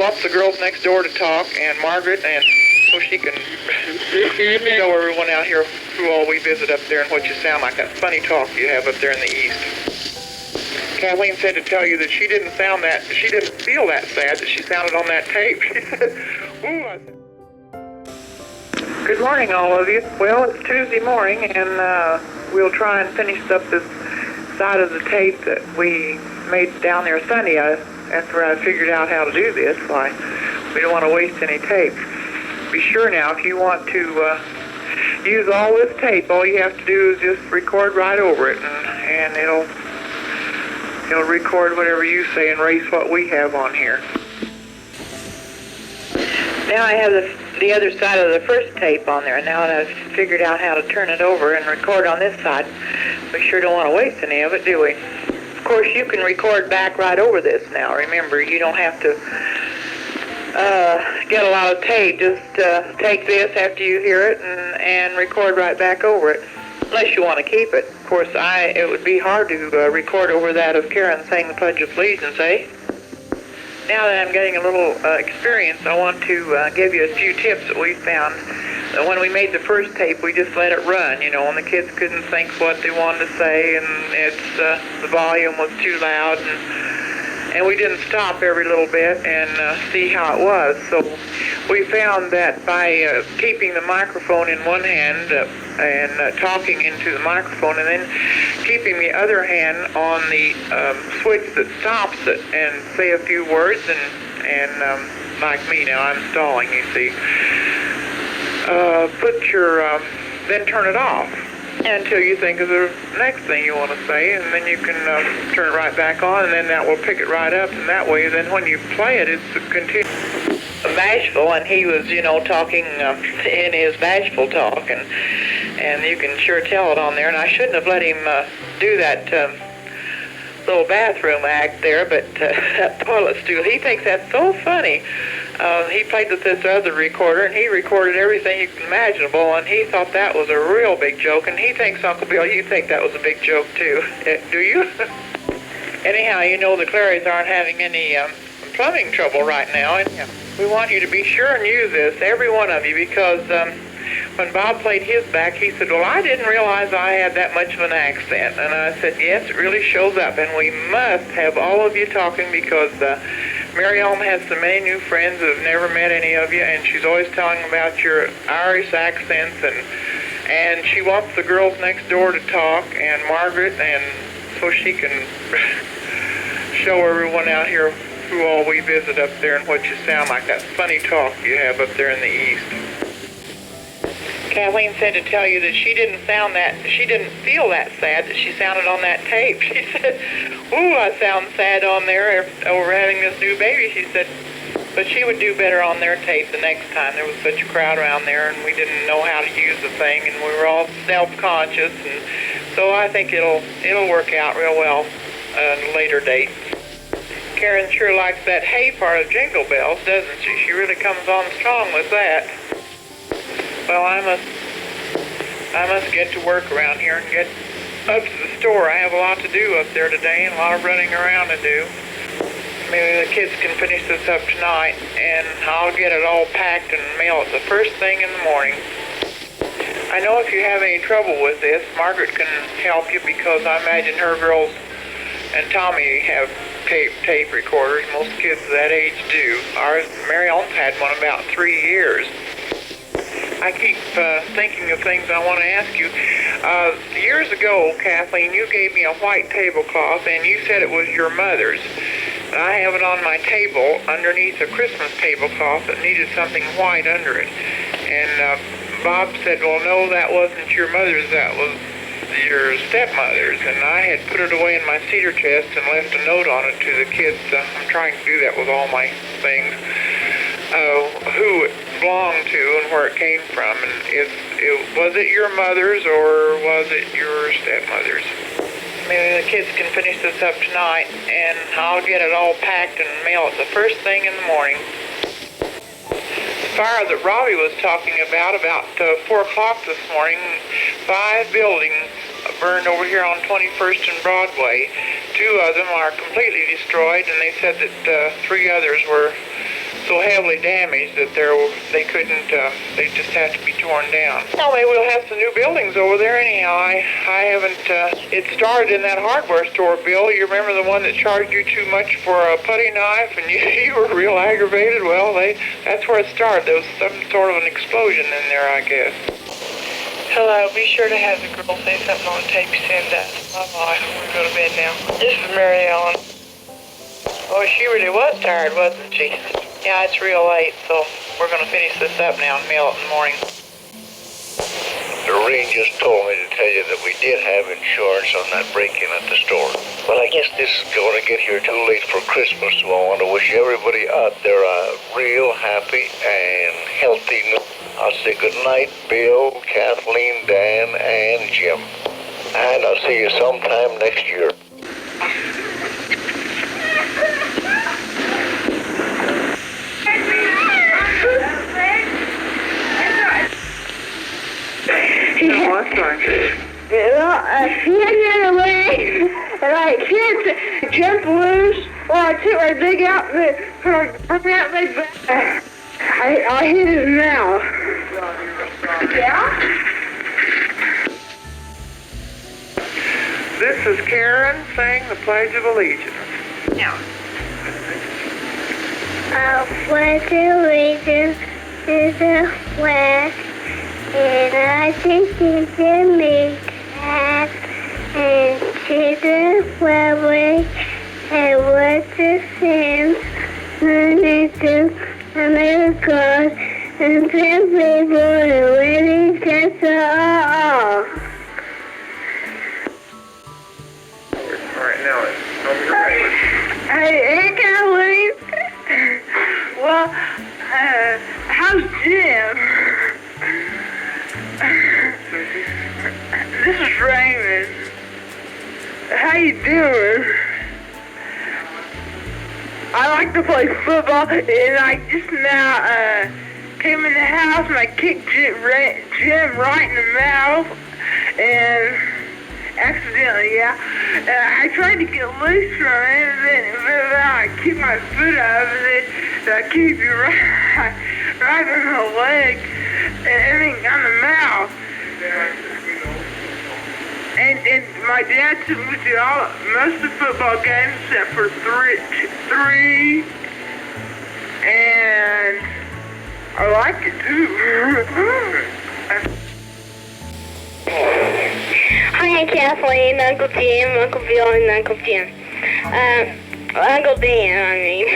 wants the girls next door to talk, and Margaret, and so she can show everyone out here who all we visit up there and what you sound like, that funny talk you have up there in the east. Kathleen said to tell you that she didn't feel that sad that she sounded on that tape. She said, ooh, I said. Good morning, all of you. Well, it's Tuesday morning, and we'll try and finish up this side of the tape that we made down there Sunday. After I figured out how to do this, why, we don't want to waste any tape. Be sure now, if you want to use all this tape, all you have to do is just record right over it, and it'll record whatever you say and erase what we have on here. Now I have the other side of the first tape on there. Now that I've figured out how to turn it over and record on this side, we sure don't want to waste any of it, do we? Of course, you can record back right over this now. Remember, you don't have to get a lot of tape. Just take this after you hear it and record right back over it, unless you want to keep it. Of course, it would be hard to record over that of Karen saying the Pledge of Allegiance, eh? Now that I'm getting a little experience, I want to give you a few tips that we found. When we made the first tape, we just let it run, and the kids couldn't think what they wanted to say, and the volume was too loud, and we didn't stop every little bit and see how it was. So we found that by keeping the microphone in one hand and talking into the microphone, and then keeping the other hand on the switch that stops it, and say a few words, and like me now, I'm stalling, you see. Then turn it off until you think of the next thing you want to say, and then you can turn it right back on, and then that will pick it right up, and that way, then when you play it, it's continuous. Bashful, and he was, talking in his bashful talk, and you can sure tell it on there, and I shouldn't have let him do that little bathroom act there, but that toilet stool, he thinks that's so funny. He played with this other recorder, and he recorded everything imaginable, and he thought that was a real big joke, and he thinks, Uncle Bill, you think that was a big joke, too. Do you? Anyhow, the Clarys aren't having any plumbing trouble right now, and we want you to be sure and use this, every one of you, because when Bob played his back, he said, well, I didn't realize I had that much of an accent. And I said, yes, it really shows up, and we must have all of you talking, because Mary Ellen has so many new friends that have never met any of you, and she's always telling about your Irish accents, and she wants the girls next door to talk, and Margaret, and so she can show everyone out here who all we visit up there and what you sound like, that funny talk you have up there in the east. Kathleen said to tell you that she didn't feel that sad that she sounded on that tape. She said, ooh, I sound sad on there over having this new baby, she said. But she would do better on their tape the next time. There was such a crowd around there, and we didn't know how to use the thing, and we were all self-conscious, and so I think it'll work out real well at a later date. Karen sure likes that hay part of Jingle Bells, doesn't she? She really comes on strong with that. Well, I must get to work around here and get up to the store. I have a lot to do up there today and a lot of running around to do. Maybe the kids can finish this up tonight, and I'll get it all packed and mail it the first thing in the morning. I know if you have any trouble with this, Margaret can help you, because I imagine her girls and Tommy have tape recorders. Most kids that age do. Ours, Mary Ellen's had one about 3 years. I keep thinking of things I want to ask you. Years ago, Kathleen, you gave me a white tablecloth, and you said it was your mother's. I have it on my table underneath a Christmas tablecloth that needed something white under it. And Bob said, well, no, that wasn't your mother's, that was your stepmother's. And I had put it away in my cedar chest and left a note on it to the kids. I'm trying to do that with all my things. Who it belonged to and where it came from, and was it your mother's or was it your stepmother's? Maybe the kids can finish this up tonight, and I'll get it all packed and mail it the first thing in the morning. The fire that Robbie was talking about 4 o'clock this morning, 5 buildings burned over here on 21st and Broadway. 2 of them are completely destroyed, and they said that 3 others were so heavily damaged that they couldn't, they just have to be torn down. Well, maybe we'll have some new buildings over there anyhow. I haven't, it started in that hardware store, Bill. You remember the one that charged you too much for a putty knife and you were real aggravated? Well, that's where it started. There was some sort of an explosion in there, I guess. Hello, be sure to have the girl say something on tape, send that. Bye-bye, we're going to bed now. This is Mary Ellen. Oh, she really was tired, wasn't she? Yeah, it's real late, so we're going to finish this up now and mail it in the morning. Doreen just told me to tell you that we did have insurance on that break-in at the store. Well, I guess this is going to get here too late for Christmas, so I want to wish everybody out there a real happy and healthy new year. I'll say good night, Bill, Kathleen, Dan, and Jim. And I'll see you sometime next year. Oh, I'm sorry. Well, she had run away, and I can't jump loose. Well, I took my big outfit, her big bag. I hit his mouth. Yeah? This is Karen saying the Pledge of Allegiance. Yeah. Pledge allegiance to the flag and I think it's a make hat and to the republic and what the same to America and the people and really just all. Alright, now it's your paper. Hey, Kathleen. Well, how's Jim? This is Raymond. How you doing? I like to play football, and I just now came in the house and I kicked Jim right in the mouth, and accidentally, yeah. I tried to get loose from it, and then I kicked my foot out of it, and I kicked it right in the leg, and on the mouth. And my dad took me to most of the football games except for three, and I like it too. Hi, Kathleen, Uncle Jim, Uncle Bill, and Uncle Jim. Uncle Dan, I mean.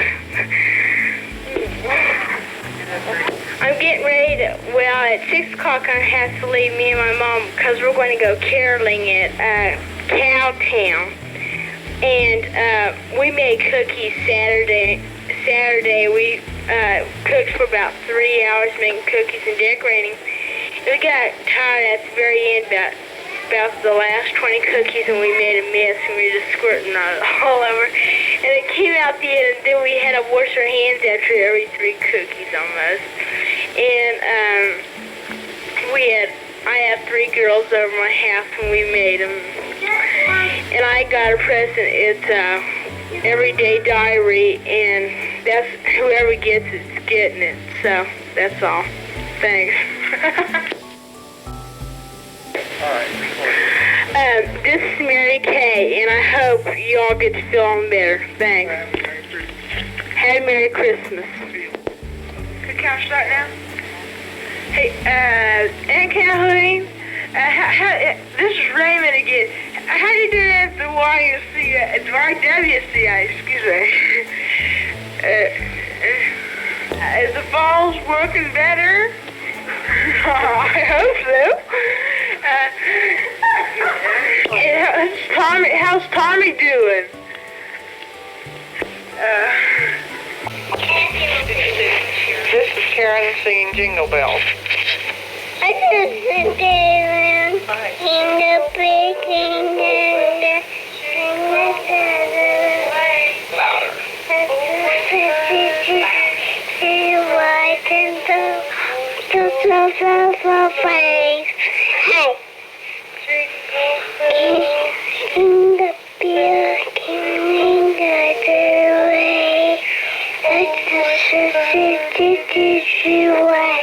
I'm getting ready to, well, at 6 o'clock I have to leave me and my mom because we're going to go caroling at Cowtown. And we made cookies Saturday. We cooked for about 3 hours making cookies and decorating. We got tired at the very end about the last 20 cookies, and we made a mess, and we were just squirting all over. And it came out the end, and then we had to wash our hands after every 3 cookies almost. And I had 3 girls over my house, and we made them. And I got a present. It's Everyday Diary, and that's whoever gets it's getting it. So that's all. Thanks. This is Mary Kay, and I hope you all get to feeling better. Thanks. Have a Merry Christmas. Can I start now? Hey, Aunt Kathleen, this is Raymond again. How do you do at the YWCA, excuse me? Is the balls working better? I hope so. How's Tommy doing? This is Karen singing Jingle Bells. I just did in the beginning Louder. In the beginning, the way, what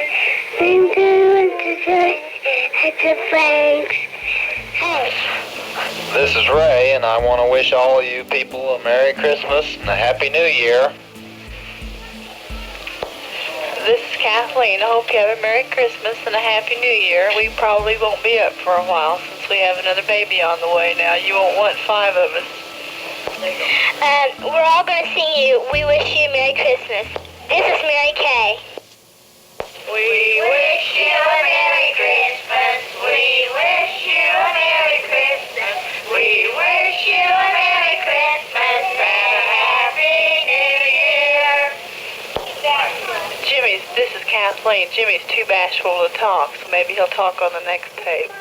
I'm doing today. It's a thanks. Hey. This is Ray, and I want to wish all of you people a Merry Christmas and a Happy New Year. This is Kathleen. I hope you have a Merry Christmas and a Happy New Year. We probably won't be up for a while since we have another baby on the way now. You won't want 5 of us. We're all going to sing you We Wish You a Merry Christmas. This is Mary Kay. We wish you a Merry Christmas. We wish you a Merry Christmas. We wish you a Merry Christmas and a Happy New Year. Jimmy's, this is Kathleen. Jimmy's too bashful to talk, so maybe he'll talk on the next tape.